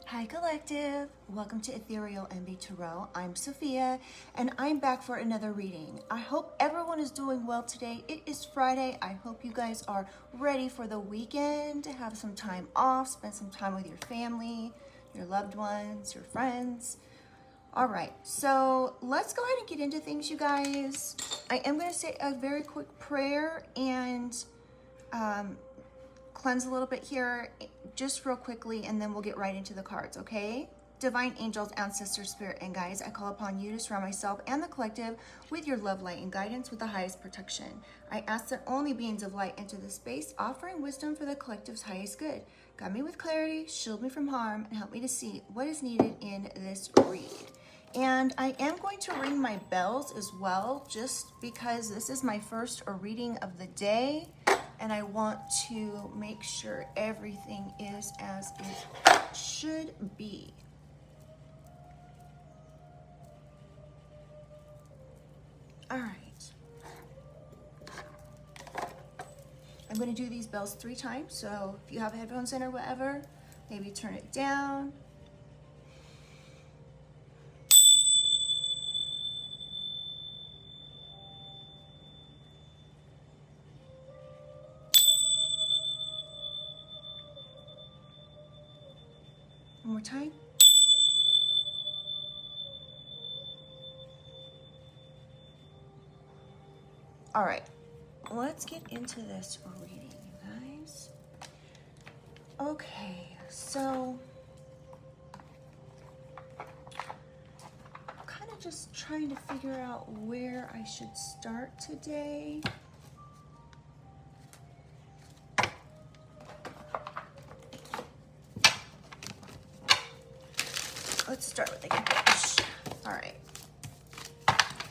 Hi Collective, welcome to Ethereal MB Tarot. I'm Sophia and I'm back for another reading. I hope everyone is doing well today. It is Friday. I hope you guys are ready for the weekend to have some time off, spend some time with your family, your loved ones, your friends. All right, so let's go ahead and get into things, you guys. I am going to say a very quick prayer and cleanse a little bit here just real quickly, and then we'll get right into the cards, okay? Divine angels, ancestors, spirit, and guides, I call upon you to surround myself and the collective with your love, light, and guidance with the highest protection. I ask that only beings of light enter this space, offering wisdom for the collective's highest good. Guide me with clarity, shield me from harm, and help me to see what is needed in this read. And I am going to ring my bells as well, just because this is my first reading of the day. And I want to make sure everything is as it should be. All right. I'm going to do these bells 3 times. So if you have headphones in or whatever, maybe turn it down. One more time. All right, let's get into this reading, you guys. Okay, so I'm kind of just trying to figure out where I should start today. Let's start with the cash. All right.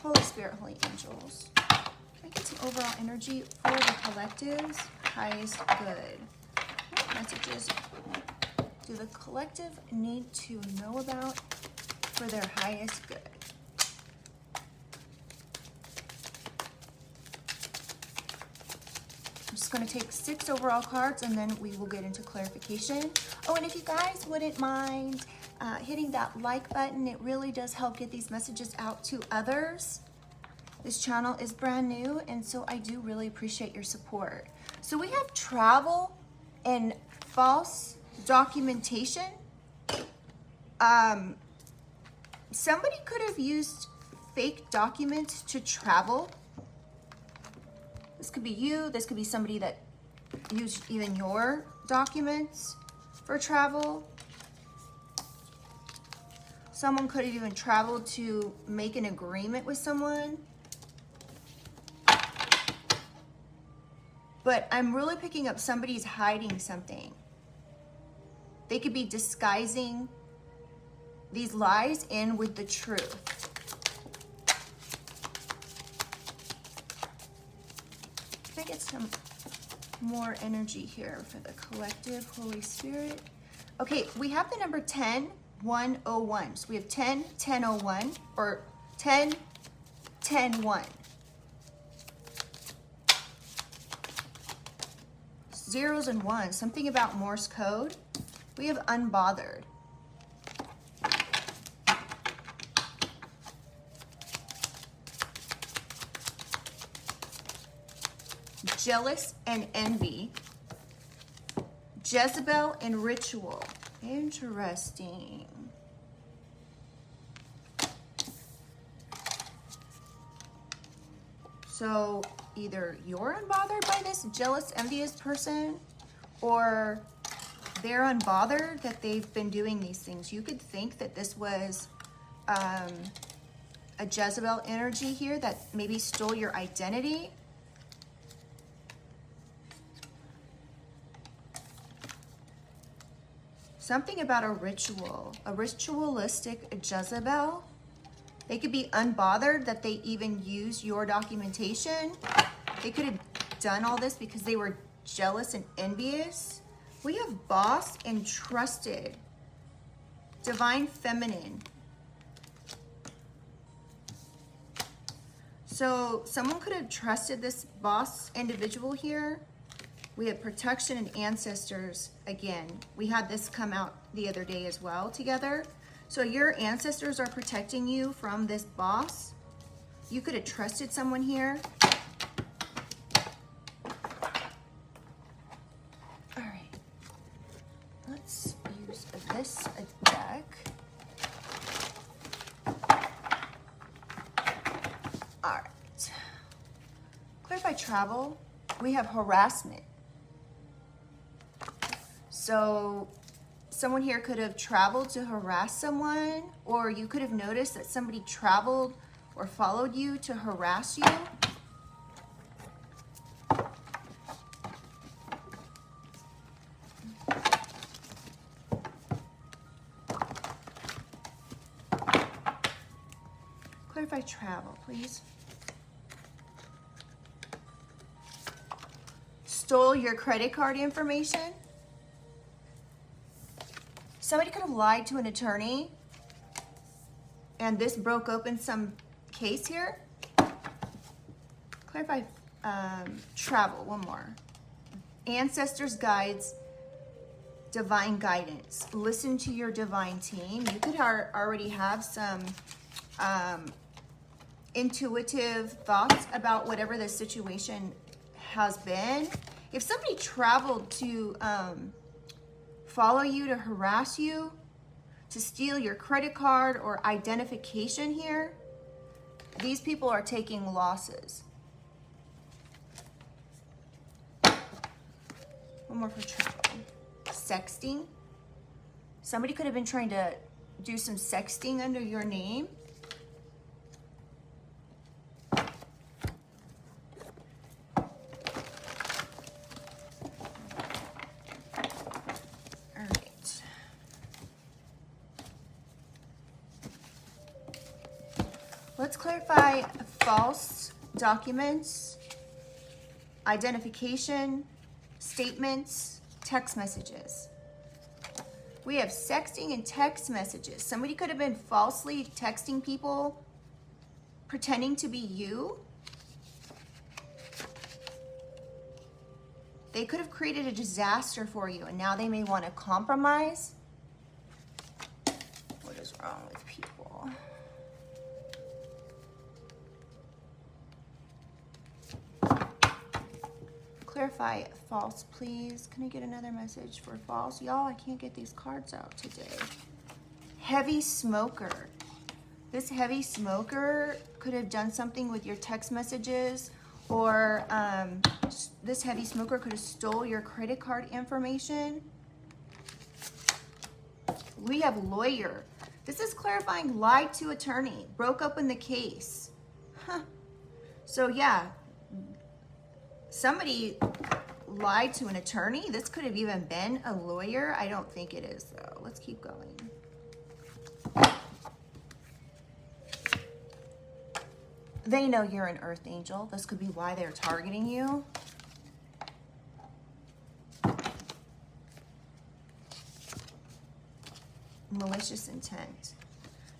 Holy Spirit, Holy Angels. Can I get some overall energy for the collective's highest good? What messages do the collective need to know about for their highest good? I'm just going to take 6 overall cards and then we will get into clarification. Oh, and if you guys wouldn't mind hitting that like button, it really does help get these messages out to others. This channel is brand new, and so I do really appreciate your support. So we have travel and false documentation. Somebody could have used fake documents to travel. This could be you. This could be somebody that used even your documents for travel. Someone could have even traveled to make an agreement with someone. But I'm really picking up somebody's hiding something. They could be disguising these lies in with the truth. Can I get some more energy here for the collective, Holy Spirit? Okay, we have the number 10-101. So we have 10-10-01 or 10-10-1. Zeros and ones, something about Morse code. We have unbothered. Jealous and envy. Jezebel and ritual. Interesting. So either you're unbothered by this jealous, envious person, or they're unbothered that they've been doing these things. You could think that this was a Jezebel energy here that maybe stole your identity. Something about a ritual, a ritualistic Jezebel. They could be unbothered that they even use your documentation. They could have done all this because they were jealous and envious. We have boss and trusted. Divine feminine. So someone could have trusted this boss individual here We have protection and ancestors again. We had this come out the other day as well together. So your ancestors are protecting you from this boss. You could have trusted someone here. All right, let's use this deck. All right, clarify travel. We have harassment. So someone here could have traveled to harass someone, or you could have noticed that somebody traveled or followed you to harass you. Clarify travel, please. Stole your credit card information. Somebody could have lied to an attorney, and this broke open some case here. Clarify travel, one more. Ancestors, guides, divine guidance. Listen to your divine team. You could already have some intuitive thoughts about whatever the situation has been. If somebody traveled to follow you, to harass you, to steal your credit card or identification here, these people are taking losses. One more for travel. Sexting. Somebody could have been trying to do some sexting under your name. Let's clarify false documents, identification, statements, text messages. We have sexting and text messages. Somebody could have been falsely texting people, pretending to be you. They could have created a disaster for you, and now they may want to compromise. What is wrong with people? Clarify false, please. Can I get another message for false? Y'all, I can't get these cards out today. Heavy smoker. This heavy smoker could have done something with your text messages, or this heavy smoker could have stole your credit card information. We have lawyer. This is clarifying lied to attorney, broke open the case. Huh. So yeah, somebody lied to an attorney. This could have even been a lawyer. I don't think it is though. Let's keep going. They know you're an earth angel. This could be why they're targeting you. Malicious intent.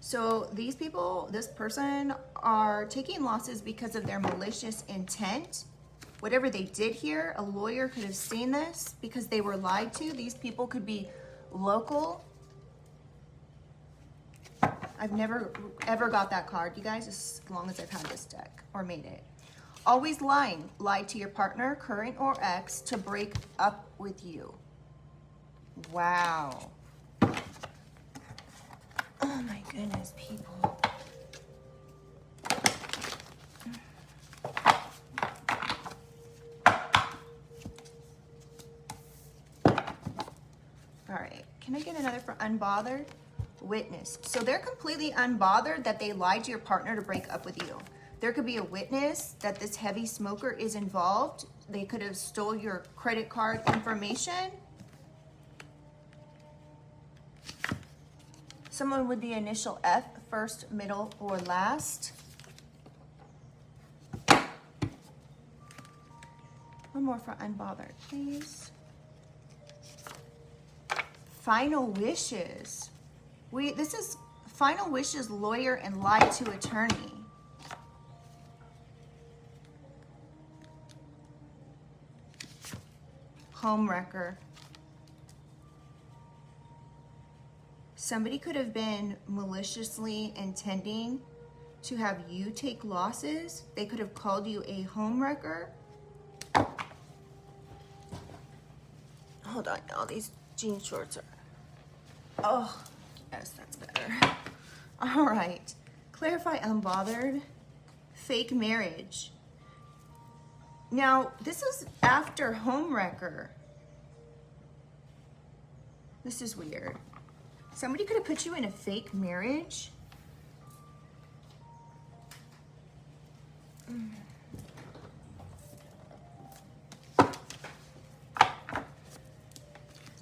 So these people, this person, are taking losses because of their malicious intent. Whatever they did here, a lawyer could have seen this because they were lied to. These people could be local. I've never ever got that card, you guys, as long as I've had this deck or made it. Always lying. Lie to your partner, current or ex, to break up with you. Wow. Oh my goodness, people. All right, can I get another for unbothered? Witness. So they're completely unbothered that they lied to your partner to break up with you. There could be a witness that this heavy smoker is involved. They could have stole your credit card information. Someone with the initial F, first, middle, or last. One more for unbothered, please. Final wishes. This is final wishes, lawyer, and lie to attorney. homewrecker. Somebody could have been maliciously intending to have you take losses. They could have called you a homewrecker. Hold on, all these jean shorts are, oh, yes, that's better. All right, clarify unbothered, fake marriage. Now, this is after homewrecker. This is weird. Somebody could have put you in a fake marriage.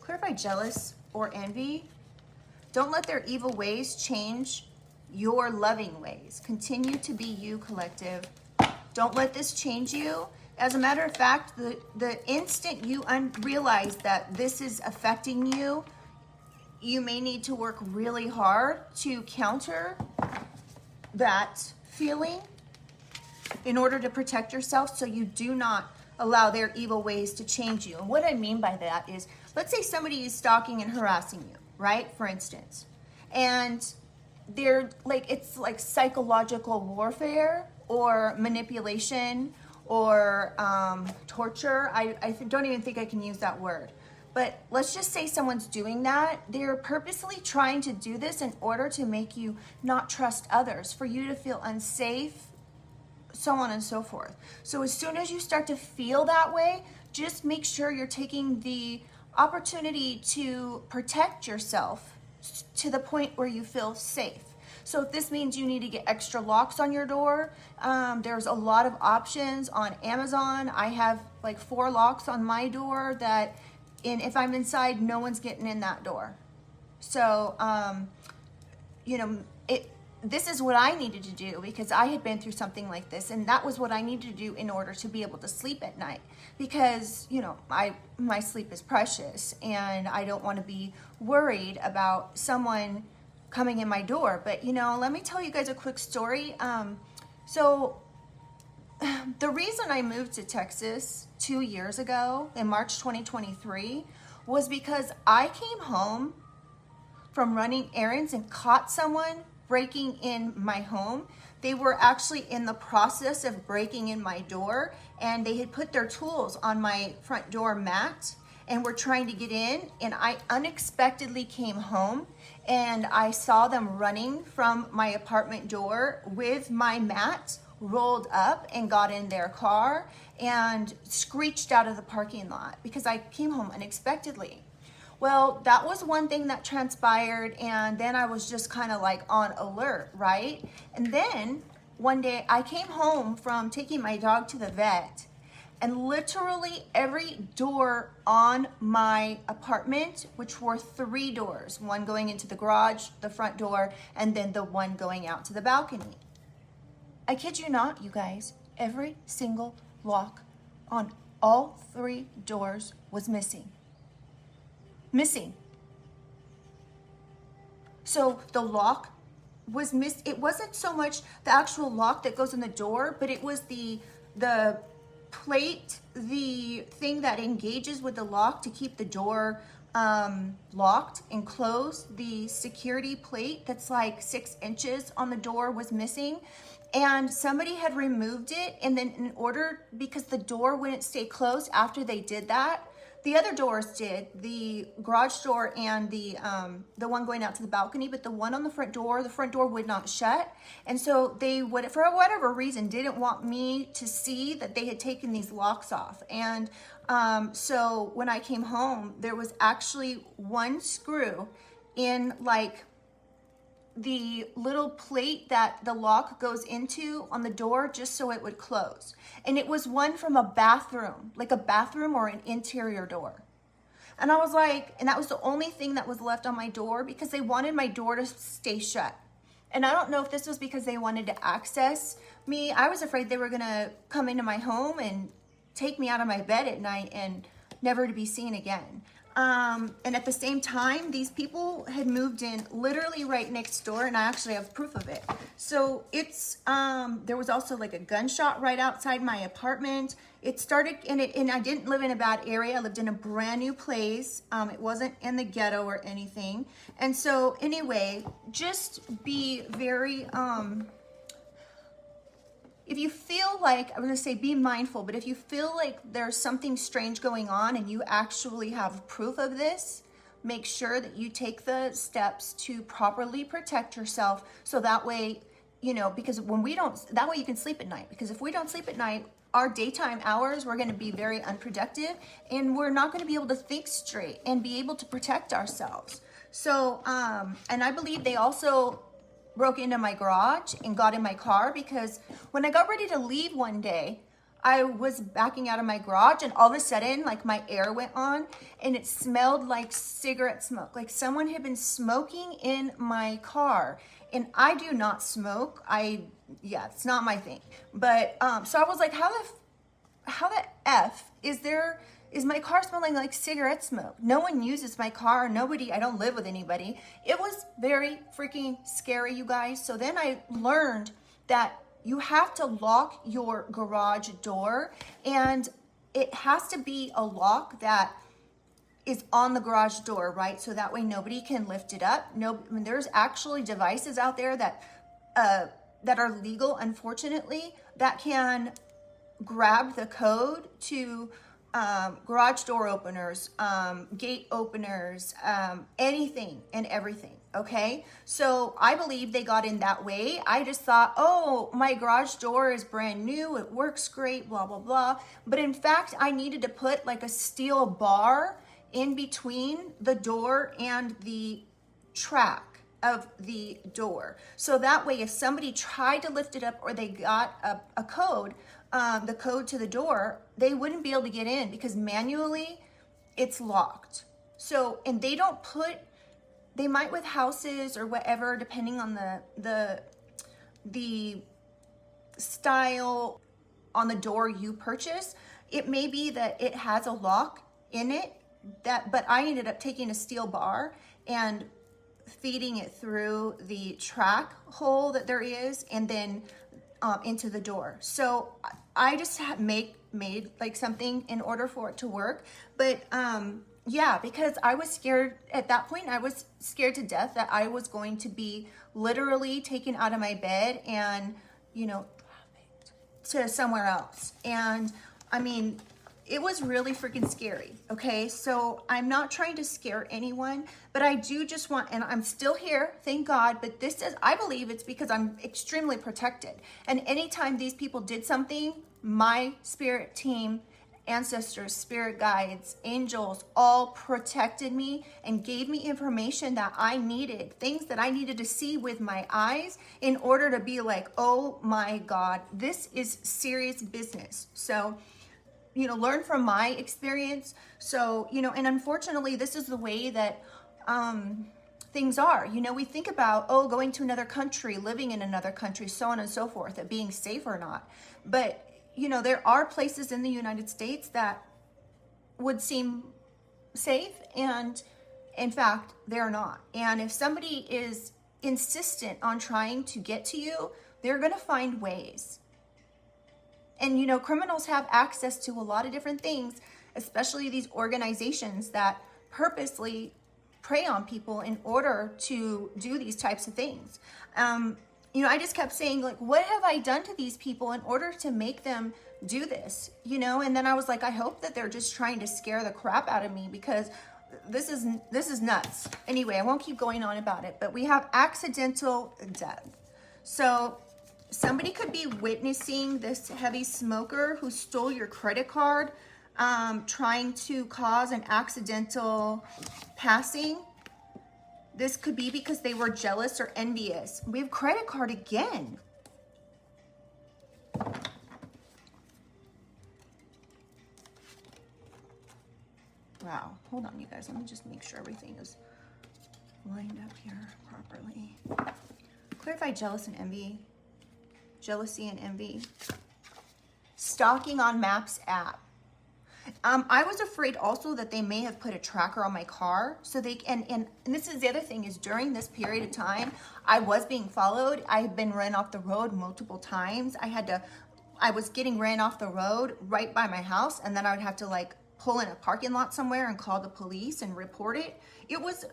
Clarify jealous or envy. Don't let their evil ways change your loving ways. Continue to be you, collective. Don't let this change you. As a matter of fact, the instant you realize that this is affecting you, you may need to work really hard to counter that feeling in order to protect yourself so you do not allow their evil ways to change you. And what I mean by that is, let's say somebody is stalking and harassing you, right? For instance. And they're like, it's like psychological warfare or manipulation or torture. I don't even think I can use that word. But let's just say someone's doing that. They're purposely trying to do this in order to make you not trust others, for you to feel unsafe, so on and so forth. So as soon as you start to feel that way, just make sure you're taking the opportunity to protect yourself to the point where you feel safe. So if this means you need to get extra locks on your door, there's a lot of options on Amazon. I have like 4 locks on my door that, if I'm inside, no one's getting in that door. So, you know, this is what I needed to do because I had been through something like this, and that was what I needed to do in order to be able to sleep at night, because, you know, my sleep is precious and I don't want to be worried about someone coming in my door. But, you know, let me tell you guys a quick story. So the reason I moved to Texas 2 years ago in March 2023 was because I came home from running errands and caught someone breaking in my home. They were actually in the process of breaking in my door, and they had put their tools on my front door mat and were trying to get in, and I unexpectedly came home and I saw them running from my apartment door with my mat rolled up and got in their car and screeched out of the parking lot because I came home unexpectedly. Well, that was one thing that transpired, and then I was just kind of like on alert, right? And then one day I came home from taking my dog to the vet, and literally every door on my apartment, which were 3 doors, one going into the garage, the front door, and then the one going out to the balcony. I kid you not, you guys, every single lock on all 3 doors was missing. So the lock was missed. It wasn't so much the actual lock that goes in the door, but it was the plate, the thing that engages with the lock to keep the door locked and closed. The security plate that's like 6 inches on the door was missing. And somebody had removed it, and then because the door wouldn't stay closed after they did that, the other doors did, the garage door and the one going out to the balcony, but the one on the front door would not shut. And so they would, for whatever reason, didn't want me to see that they had taken these locks off. And so when I came home, there was actually one screw in like the little plate that the lock goes into on the door just so it would close. And it was one from a bathroom, like a bathroom or an interior door. And I was like, and that was the only thing that was left on my door because they wanted my door to stay shut. And I don't know if this was because they wanted to access me. I was afraid they were gonna come into my home and take me out of my bed at night and never to be seen again. And at the same time, these people had moved in literally right next door, and I actually have proof of it. So it's, there was also like a gunshot right outside my apartment. It started, and I didn't live in a bad area. I lived in a brand new place. It wasn't in the ghetto or anything. And so anyway, just be very, if you feel like, I was gonna say be mindful, but if you feel like there's something strange going on and you actually have proof of this, make sure that you take the steps to properly protect yourself. So that way, you know, because when we don't, that way you can sleep at night. Because if we don't sleep at night, our daytime hours, we're gonna be very unproductive, and we're not gonna be able to think straight and be able to protect ourselves. So, and I believe they also broke into my garage and got in my car, because when I got ready to leave one day, I was backing out of my garage, and all of a sudden, like, my air went on and it smelled like cigarette smoke. Like someone had been smoking in my car, and I do not smoke. Yeah, it's not my thing. But, so I was like, how the F is my car smelling like cigarette smoke? No one uses my car. I don't live with anybody. It was very freaking scary, you guys. So then I learned that you have to lock your garage door, and it has to be a lock that is on the garage door, right? So that way nobody can lift it up. No, I mean, there's actually devices out there that are legal, unfortunately, that can grab the code to garage door openers, gate openers, anything and everything. Okay. So I believe they got in that way. I just thought, oh, my garage door is brand new. It works great, blah, blah, blah. But in fact, I needed to put like a steel bar in between the door and the track of the door. So that way, if somebody tried to lift it up or they got a code, the code to the door, they wouldn't be able to get in, because manually it's locked. So, and they might with houses or whatever, depending on the style on the door you purchase, it may be that it has a lock in it, but I ended up taking a steel bar and feeding it through the track hole that there is, and then into the door. So I just made like something in order for it to work. But yeah, because I was scared at that point. I was scared to death that I was going to be literally taken out of my bed and, you know, to somewhere else. And I mean, it was really freaking scary. Okay. So I'm not trying to scare anyone, but I do just want, and I'm still here, thank God, but I believe it's because I'm extremely protected. And anytime these people did something, my spirit team, ancestors, spirit guides, angels, all protected me and gave me information that I needed, things that I needed to see with my eyes in order to be like, oh my God, this is serious business. So, you know, learn from my experience. So, you know, and unfortunately, this is the way that things are. You know, we think about, oh, going to another country, living in another country, so on and so forth, that being safe or not. But, you know, there are places in the United States that would seem safe, and in fact, they're not. And if somebody is insistent on trying to get to you, they're going to find ways. And, you know, criminals have access to a lot of different things, especially these organizations that purposely prey on people in order to do these types of things. You know, I just kept saying, like, what have I done to these people in order to make them do this? You know, and then I was like, I hope that they're just trying to scare the crap out of me, because this is nuts. Anyway, I won't keep going on about it, but we have accidental death. So somebody could be witnessing this heavy smoker who stole your credit card, trying to cause an accidental passing. This could be because they were jealous or envious. We have credit card again. Wow. Hold on, you guys. Let me just make sure everything is lined up here properly. Clarify jealous and envy. Jealousy and envy. Stalking on Maps app. I was afraid also that they may have put a tracker on my car. So they, and this is the other thing, is during this period of time, I was being followed. I had been run off the road multiple times. I was getting ran off the road right by my house, and then I would have to like pull in a parking lot somewhere and call the police and report it. It was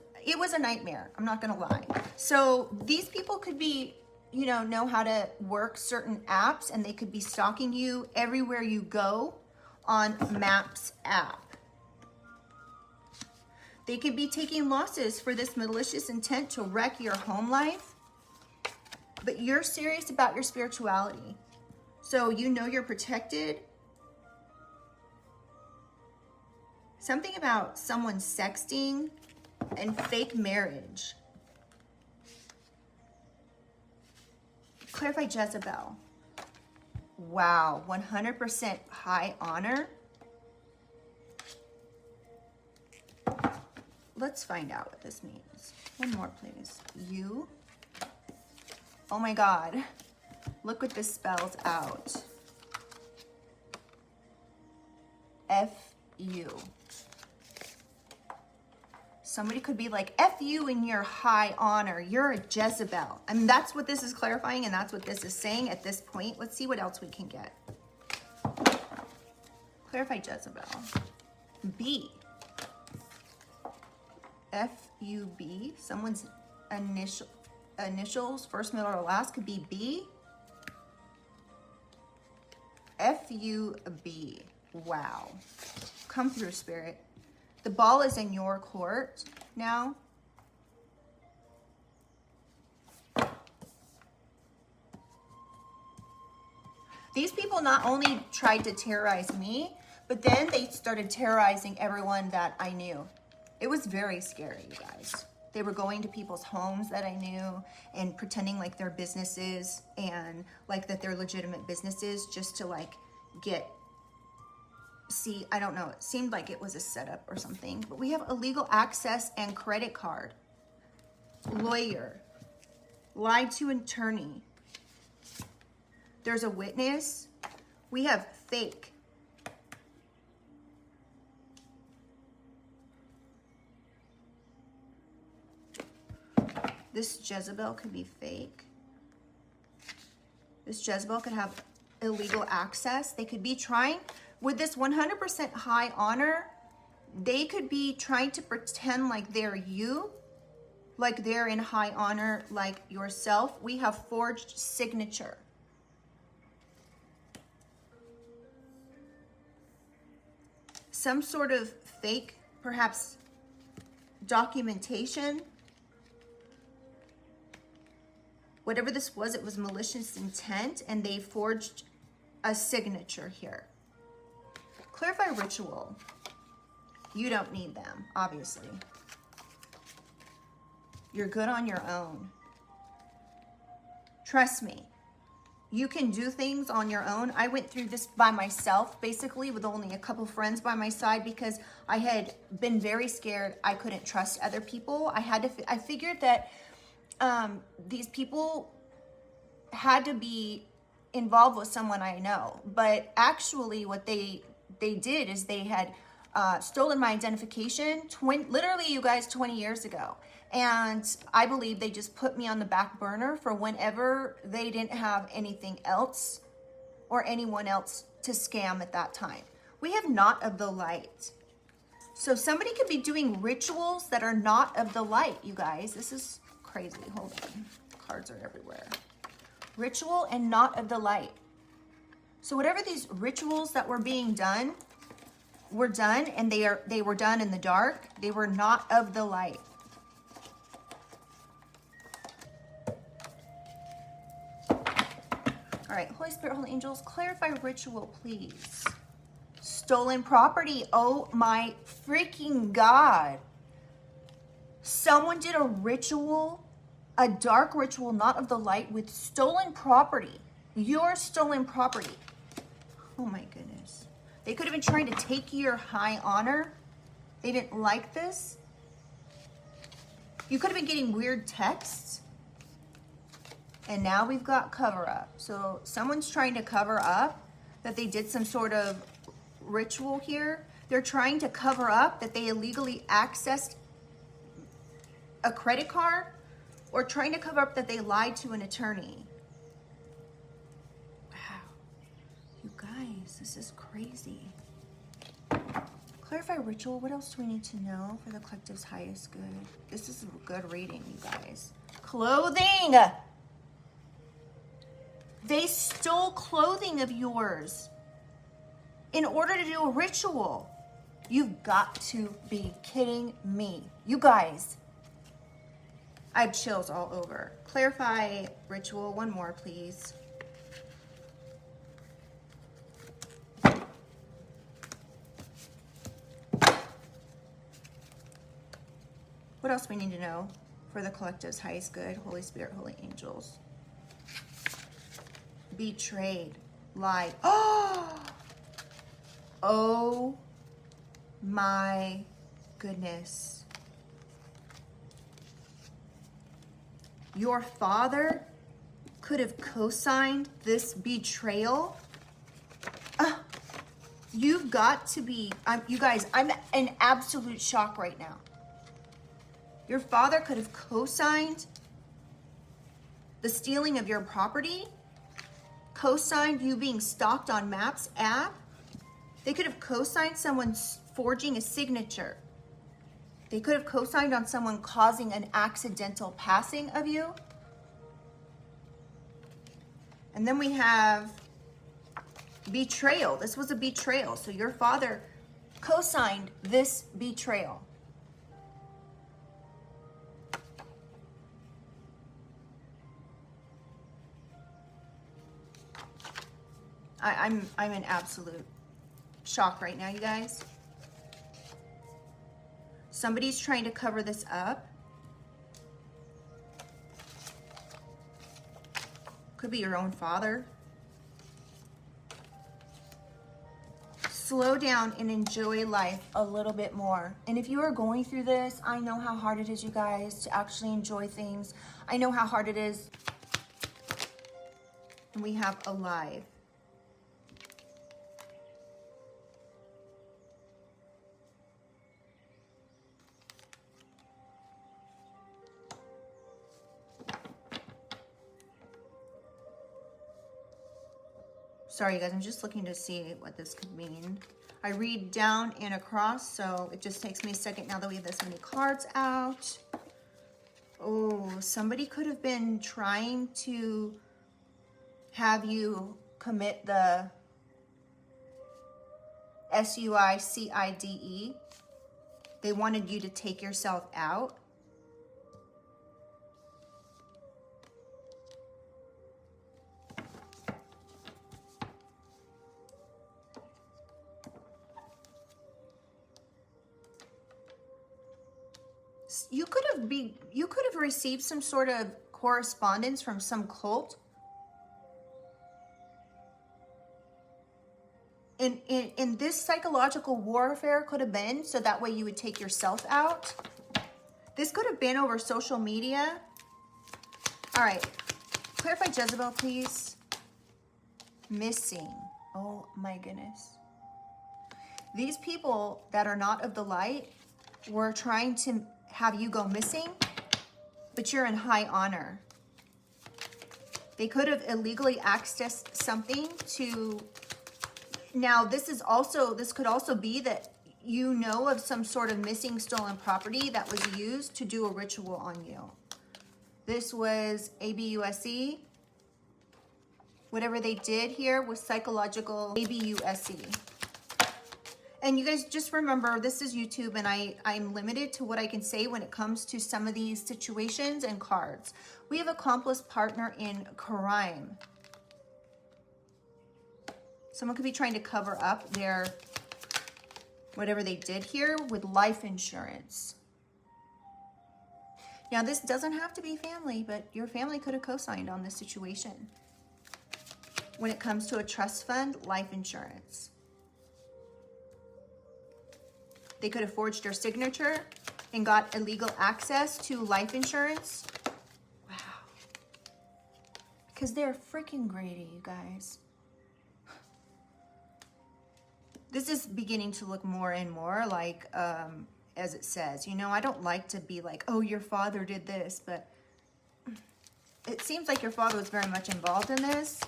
a nightmare. I'm not gonna lie. So these people could be, you know how to work certain apps, and they could be stalking you everywhere you go on Maps app. They could be taking losses for this malicious intent to wreck your home life, but you're serious about your spirituality. So you know you're protected. Something about someone sexting and fake marriage. Clarify Jezebel. Wow, 100% high honor. Let's find out what this means. One more, please. You. Oh my God. Look what this spells out. F-U. Somebody could be like, F you in your high honor. You're a Jezebel. I mean, that's what this is clarifying, and that's what this is saying at this point. Let's see what else we can get. Clarify Jezebel. B. F-U-B. Someone's initials, first, middle, or last, could be B. F-U-B. Wow. Come through, Spirit. The ball is in your court now. These people not only tried to terrorize me, but then they started terrorizing everyone that I knew. It was very scary, you guys. They were going to people's homes that I knew and pretending like they're businesses and like that they're legitimate businesses just to like get... See, I don't know. It seemed like it was a setup or something. But we have illegal access and credit card. Lawyer. Lied to attorney. There's a witness. We have fake. This Jezebel could be fake. This Jezebel could have illegal access. They could be trying... With this 100% high honor, they could be trying to pretend like they're you, like they're in high honor like yourself. We have forged signature. Some sort of fake, perhaps, documentation. Whatever this was, it was malicious intent, and they forged a signature here. Clarify ritual. You don't need them, obviously. You're good on your own. Trust me. You can do things on your own. I went through this by myself, basically, with only a couple friends by my side because I had been very scared. I couldn't trust other people. I figured that these people had to be involved with someone I know. But actually what they did is they had stolen my identification, literally, you guys, 20 years ago. And I believe they just put me on the back burner for whenever they didn't have anything else or anyone else to scam at that time. We have not of the light. So somebody could be doing rituals that are not of the light, you guys. This is crazy. Hold on. Cards are everywhere. Ritual and not of the light. So whatever these rituals that were being done were done, and they were done in the dark. They were not of the light. All right, Holy Spirit, Holy Angels, clarify ritual, please. Stolen property. Oh my freaking God. Someone did a ritual, a dark ritual, not of the light, with stolen property. Your stolen property. Oh my goodness. They could have been trying to take your high honor. They didn't like this. You could have been getting weird texts. And now we've got cover up. So someone's trying to cover up that they did some sort of ritual here. They're trying to cover up that they illegally accessed a credit card, or trying to cover up that they lied to an attorney. Wow. You guys, this is crazy. Clarify ritual. What else do we need to know for the collective's highest good? This is a good reading, you guys. Clothing. They stole clothing of yours in order to do a ritual. You've got to be kidding me. You guys. I have chills all over. Clarify ritual. One more, please. What else we need to know for the collective's highest good? Holy Spirit, holy angels. Betrayed. Lied. Oh my goodness. Your father could have co-signed this betrayal. You've got to be, you guys, I'm in absolute shock right now. Your father could have co-signed the stealing of your property, co-signed you being stalked on Maps app. They could have co-signed someone forging a signature. They could have co-signed on someone causing an accidental passing of you. And then we have betrayal. This was a betrayal. So your father co-signed this betrayal. I'm in absolute shock right now, you guys. Somebody's trying to cover this up. Could be your own father. Slow down and enjoy life a little bit more. And if you are going through this, I know how hard it is, you guys, to actually enjoy things. I know how hard it is. And we have alive. Sorry, you guys, I'm just looking to see what this could mean. I read down and across, so it just takes me a second now that we have this many cards out. Oh, somebody could have been trying to have you commit the suicide. They wanted you to take yourself out. You could have received some sort of correspondence from some cult. And this psychological warfare could have been so that way you would take yourself out. This could have been over social media. All right, clarify Jezebel, please. Missing. Oh my goodness. These people that are not of the light were trying to have you go missing, but you're in high honor. They could have illegally accessed something to, now this could also be that you know of some sort of missing stolen property that was used to do a ritual on you. This was ABUSE. Whatever they did here was psychological ABUSE. And you guys just remember, this is YouTube and I'm limited to what I can say when it comes to some of these situations and cards. We have accomplice partner in crime. Someone could be trying to cover up their, whatever they did here with life insurance. Now this doesn't have to be family, but your family could have co-signed on this situation. When it comes to a trust fund, life insurance. They could have forged your signature and got illegal access to life insurance. Wow. Because they're freaking greedy, you guys. This is beginning to look more and more like, as it says, you know, I don't like to be like, oh, your father did this, but it seems like your father was very much involved in this.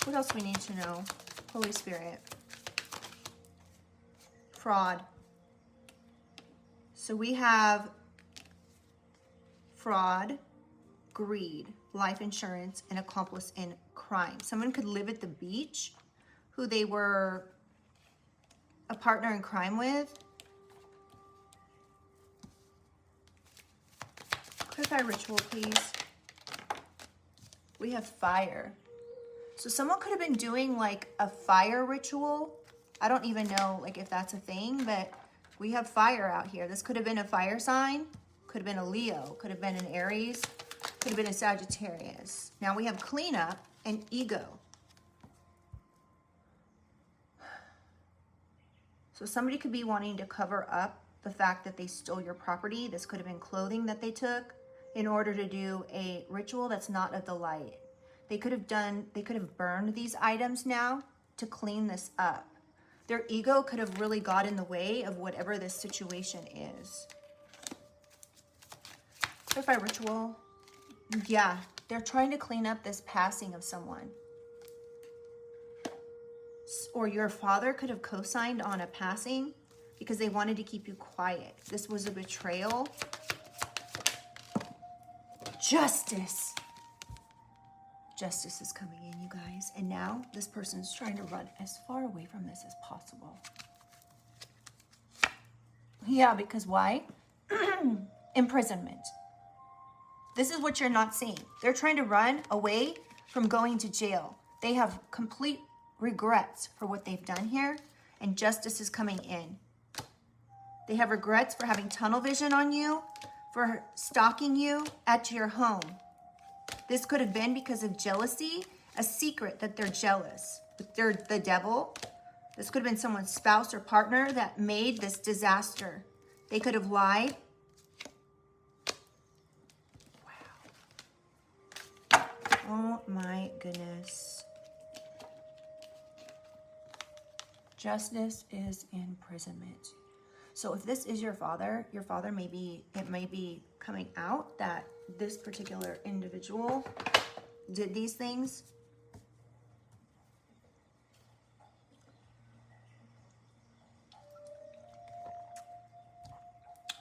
What else we need to know? Holy Spirit. Fraud. So we have fraud, greed, life insurance, and accomplice in crime. Someone could live at the beach who they were a partner in crime with. Clarify ritual, please. We have fire. So someone could have been doing like a fire ritual. I don't even know like if that's a thing, but we have fire out here. This could have been a fire sign, could have been a Leo, could have been an Aries, could have been a Sagittarius. Now we have cleanup and ego. So somebody could be wanting to cover up the fact that they stole your property. This could have been clothing that they took in order to do a ritual that's not of the light. They could have burned these items now to clean this up. Their ego could have really got in the way of whatever this situation is. Clarify ritual. Yeah, they're trying to clean up this passing of someone. Or your father could have co-signed on a passing because they wanted to keep you quiet. This was a betrayal. Justice. Justice is coming in, you guys. And now this person's trying to run as far away from this as possible. Yeah, because why? Imprisonment. This is what you're not seeing. They're trying to run away from going to jail. They have complete regrets for what they've done here, and justice is coming in. They have regrets for having tunnel vision on you, for stalking you at your home. This could have been because of jealousy, a secret that they're jealous. They're the devil. This could have been someone's spouse or partner that made this disaster. They could have lied. Wow. Oh my goodness. Justice is imprisonment. So if this is your father may be, it may be coming out that this particular individual did these things.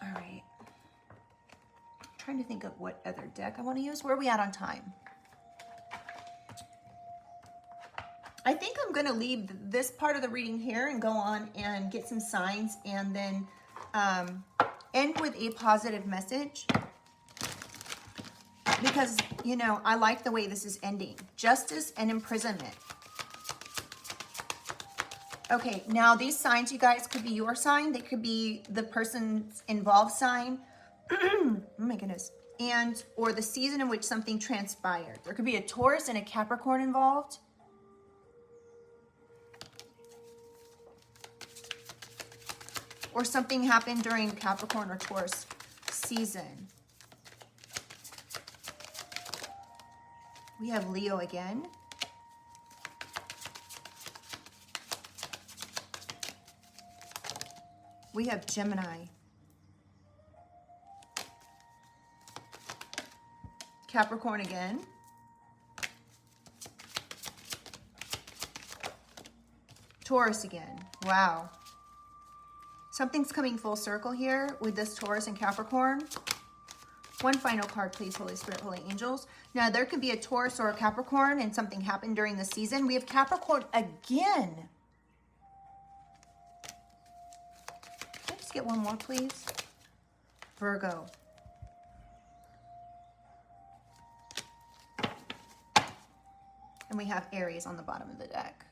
All right. I'm trying to think of what other deck I want to use. Where are we at on time? I think I'm going to leave this part of the reading here and go on and get some signs and then end with a positive message. Because, you know, I like the way this is ending. Justice and imprisonment. Okay, now these signs, you guys, could be your sign. They could be the person's involved sign. Oh my goodness. And, or the season in which something transpired. There could be a Taurus and a Capricorn involved. Or something happened during Capricorn or Taurus season. We have Leo again. We have Gemini. Capricorn again. Taurus again. Wow. Something's coming full circle here with this Taurus and Capricorn. One final card, please, Holy Spirit, Holy Angels. Now, there could be a Taurus or a Capricorn and something happened during the season. We have Capricorn again. Can I just get one more, please? Virgo. And we have Aries on the bottom of the deck.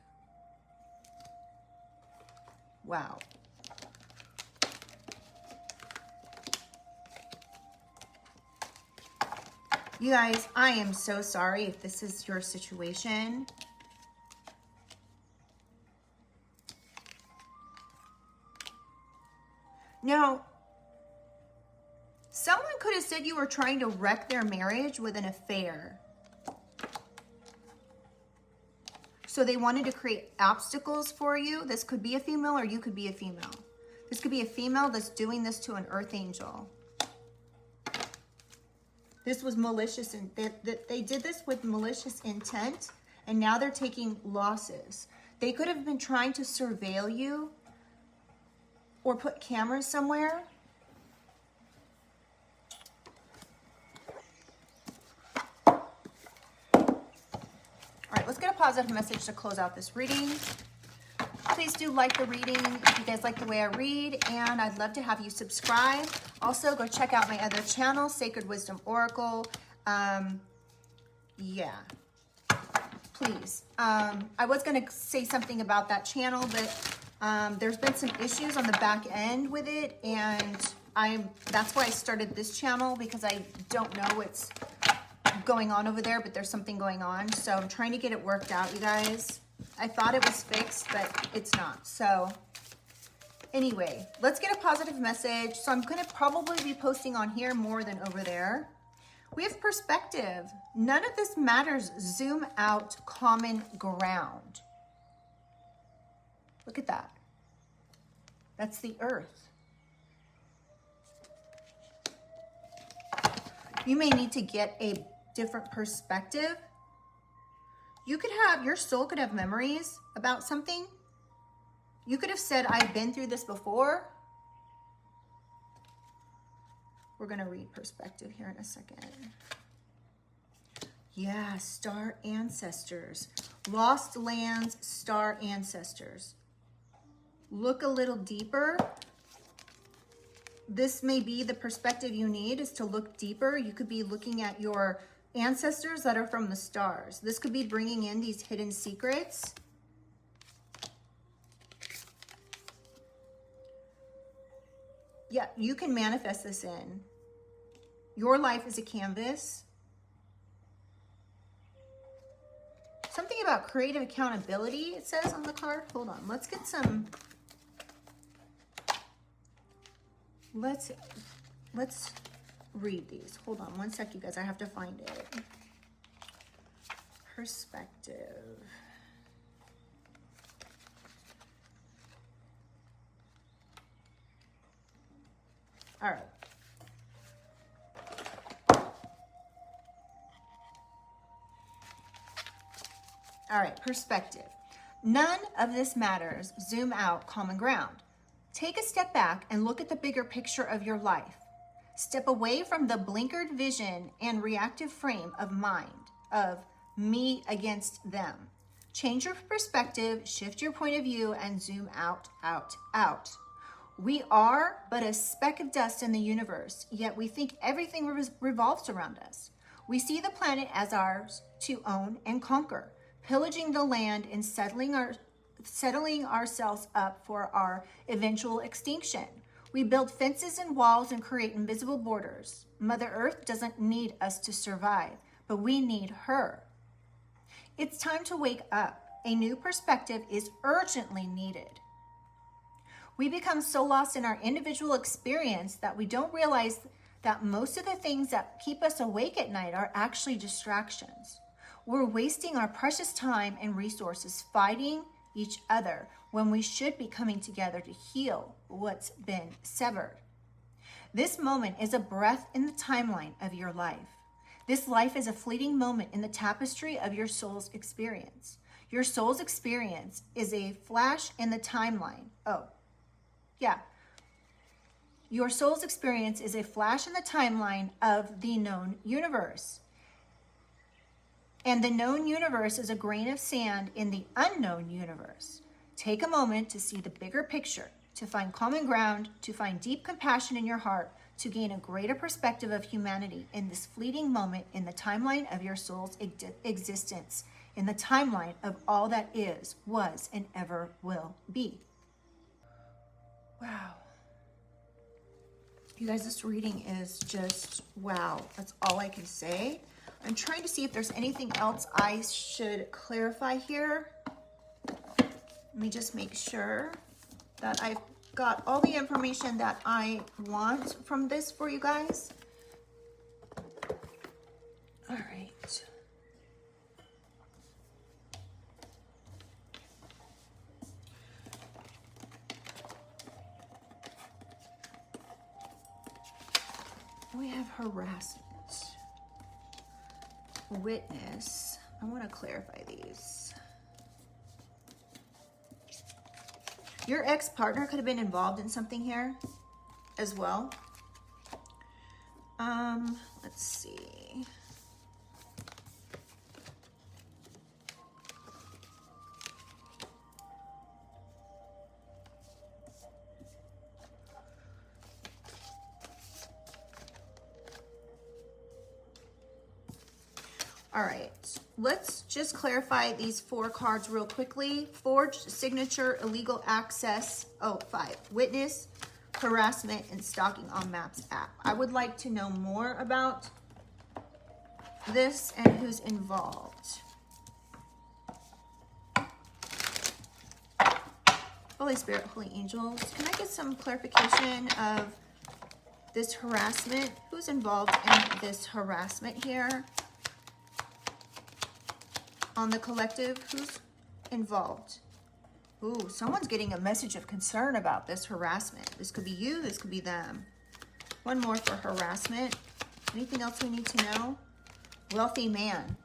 Wow. You guys, I am so sorry if this is your situation. Now, someone could have said you were trying to wreck their marriage with an affair. So they wanted to create obstacles for you. This could be a female or you could be a female. This could be a female that's doing this to an earth angel. This was malicious, and they did this with malicious intent, and now they're taking losses. They could have been trying to surveil you or put cameras somewhere. All right, let's get a positive message to close out this reading. Please do like the reading if you guys like the way I read, and I'd love to have you subscribe. Also, go check out my other channel, Sacred Wisdom Oracle. Yeah, please. I was going to say something about that channel, but there's been some issues on the back end with it, and that's why I started this channel, because I don't know what's going on over there, but there's something going on. So I'm trying to get it worked out, you guys. I thought it was fixed, but it's not. So anyway, let's get a positive message. So I'm going to probably be posting on here more than over there. We have perspective. None of this matters. Zoom out, common ground. Look at that. That's the earth. You may need to get a different perspective. You could have, your soul could have memories about something. You could have said, I've been through this before. We're going to read perspective here in a second. Yeah, star ancestors. Lost lands, star ancestors. Look a little deeper. This may be the perspective you need, is to look deeper. You could be looking at your ancestors that are from the stars. This could be bringing in these hidden secrets. Yeah, you can manifest this in. Your life is a canvas. Something about creative accountability, it says on the card. Hold on, let's get some. Let's read these. Hold on one sec, you guys. I have to find it. Perspective. All right. All right, perspective. None of this matters. Zoom out, common ground. Take a step back and look at the bigger picture of your life. Step away from the blinkered vision and reactive frame of mind of me against them. Change your perspective, shift your point of view, and zoom out, out, out. We are but a speck of dust in the universe, yet we think everything revolves around us. We see the planet as ours to own and conquer, pillaging the land and settling ourselves up for our eventual extinction. We build fences and walls and create invisible borders. Mother Earth doesn't need us to survive, but we need her. It's time to wake up. A new perspective is urgently needed. We become so lost in our individual experience that we don't realize that most of the things that keep us awake at night are actually distractions. We're wasting our precious time and resources fighting each other when we should be coming together to heal what's been severed. This moment is a breath in the timeline of your life. This life is a fleeting moment in the tapestry of your soul's experience. Your soul's experience is a flash in the timeline. Oh, yeah. Your soul's experience is a flash in the timeline of the known universe. And the known universe is a grain of sand in the unknown universe. Take a moment to see the bigger picture, to find common ground, to find deep compassion in your heart, to gain a greater perspective of humanity in this fleeting moment in the timeline of your soul's existence, in the timeline of all that is, was, and ever will be. Wow. You guys, this reading is just wow. That's all I can say. I'm trying to see if there's anything else I should clarify here. Let me just make sure that I've got all the information that I want from this for you guys. All right. harassment. Witness. I want to clarify these. Your ex-partner could have been involved in something here as well. Let's see. All right, let's just clarify these 4 cards real quickly. Forged signature, illegal access, 5. Witness, harassment, and stalking on Maps app. I would like to know more about this and who's involved. Holy Spirit, Holy Angels, can I get some clarification of this harassment? Who's involved in this harassment here? On the collective, who's involved? Ooh, someone's getting a message of concern about this harassment. This could be you, this could be them. One more for harassment. Anything else we need to know? Wealthy man.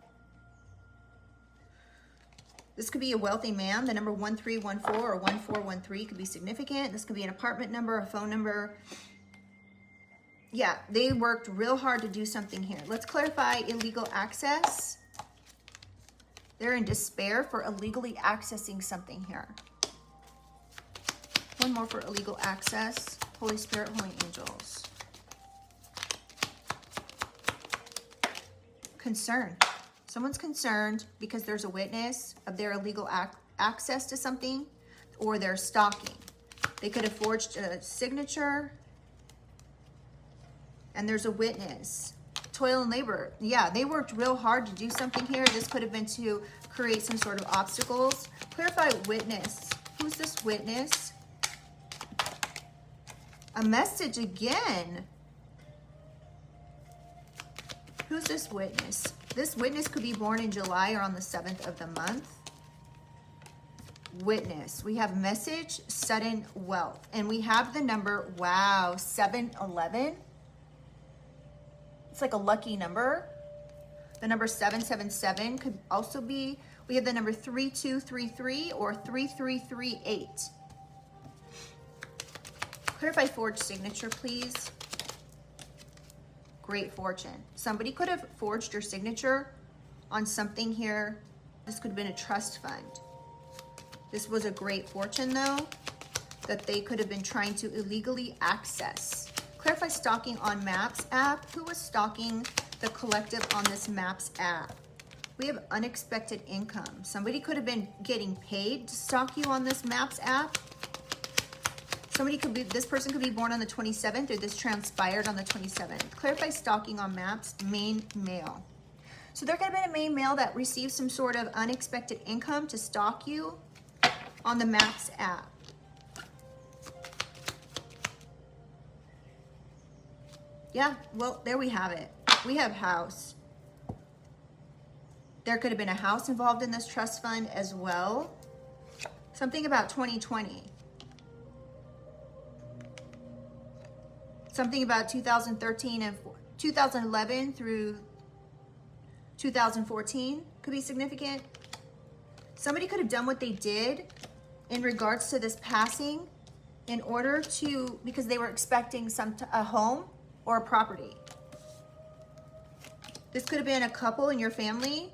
This could be a wealthy man. The number 1314 or 1413 could be significant. This could be an apartment number, a phone number. Yeah, they worked real hard to do something here. Let's clarify illegal access. They're in despair for illegally accessing something here. One more for illegal access. Holy Spirit, Holy Angels. Concern. Someone's concerned because there's a witness of their illegal access to something, or they're stalking. They could have forged a signature, and there's a witness. Toil and labor. Yeah, they worked real hard to do something here. This could have been to create some sort of obstacles. Clarify witness. Who's this witness? A message again. Who's this witness? This witness could be born in July or on the 7th of the month. Witness. We have message, sudden wealth. And we have the number, wow, 711. It's like a lucky number. The number 777 could also be, we have the number 3233 or 3338. Clarify forged signature, please. Great fortune. Somebody could have forged your signature on something here. This could have been a trust fund. This was a great fortune, though, that they could have been trying to illegally access. Clarify stalking on Maps app. Who was stalking the collective on this Maps app? We have unexpected income. Somebody could have been getting paid to stalk you on this Maps app. Somebody could be, this person could be born on the 27th, or this transpired on the 27th. Clarify stalking on Maps, main male. So there could have been a main male that received some sort of unexpected income to stalk you on the Maps app. Yeah, well, there we have it. We have house. There could have been a house involved in this trust fund as well. Something about 2020. Something about 2013 and 2011 through 2014 could be significant. Somebody could have done what they did in regards to this passing in order to, because they were expecting a home or a property. This could have been a couple in your family.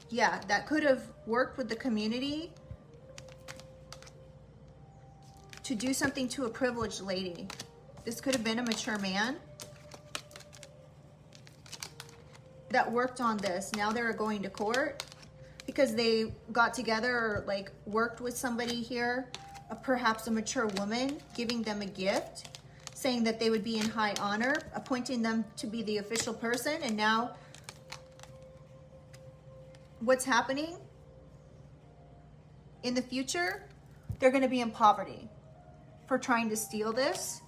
Yeah, that could have worked with the community to do something to a privileged lady. This could have been a mature man that worked on this. Now they're going to court because they got together or like worked with somebody here, perhaps a mature woman, giving them a gift, saying that they would be in high honor, appointing them to be the official person. And now what's happening in the future, they're going to be in poverty for trying to steal this,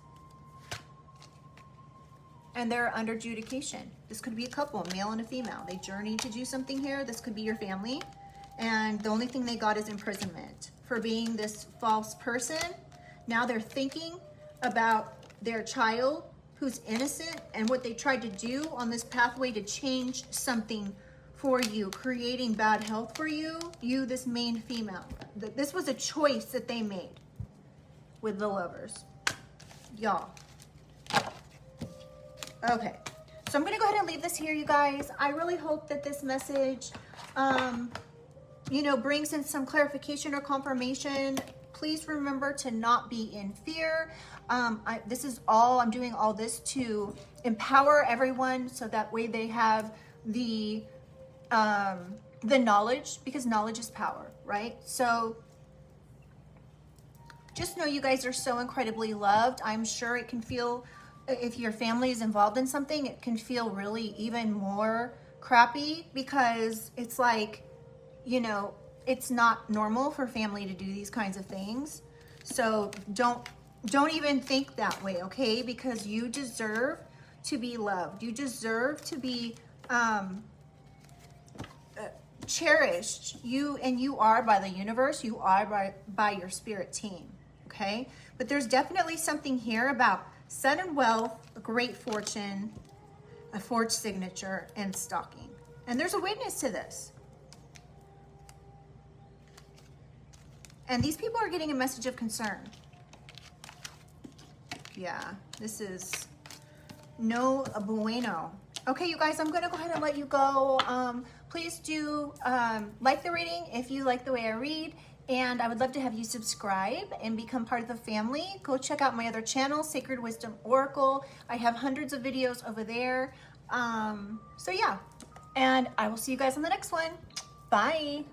and they're under adjudication. This could be a couple, a male and a female. They journeyed to do something here. This could be your family, and the only thing they got is imprisonment for being this false person. Now they're thinking about their child who's innocent and what they tried to do on this pathway to change something for you, creating bad health for you, this main female. This was a choice that they made with the Lovers. Y'all. Okay. So I'm going to go ahead and leave this here, you guys. I really hope that this message, you know, brings in some clarification or confirmation. Please remember to not be in fear. This is all, I'm doing all this to empower everyone so that way they have the knowledge, because knowledge is power, right? So just know you guys are so incredibly loved. I'm sure it can feel, if your family is involved in something, it can feel really even more crappy, because it's like, you know, it's not normal for family to do these kinds of things. So don't even think that way, okay? Because you deserve to be loved. You deserve to be cherished. You are by the universe. You are by your spirit team, okay? But there's definitely something here about sudden wealth, great fortune, a forged signature, and stalking. And there's a witness to this. And these people are getting a message of concern. Yeah, this is no bueno. Okay, you guys, I'm going to go ahead and let you go. Please do like the reading if you like the way I read. And I would love to have you subscribe and become part of the family. Go check out my other channel, Sacred Wisdom Oracle. I have hundreds of videos over there. So yeah, and I will see you guys on the next one. Bye.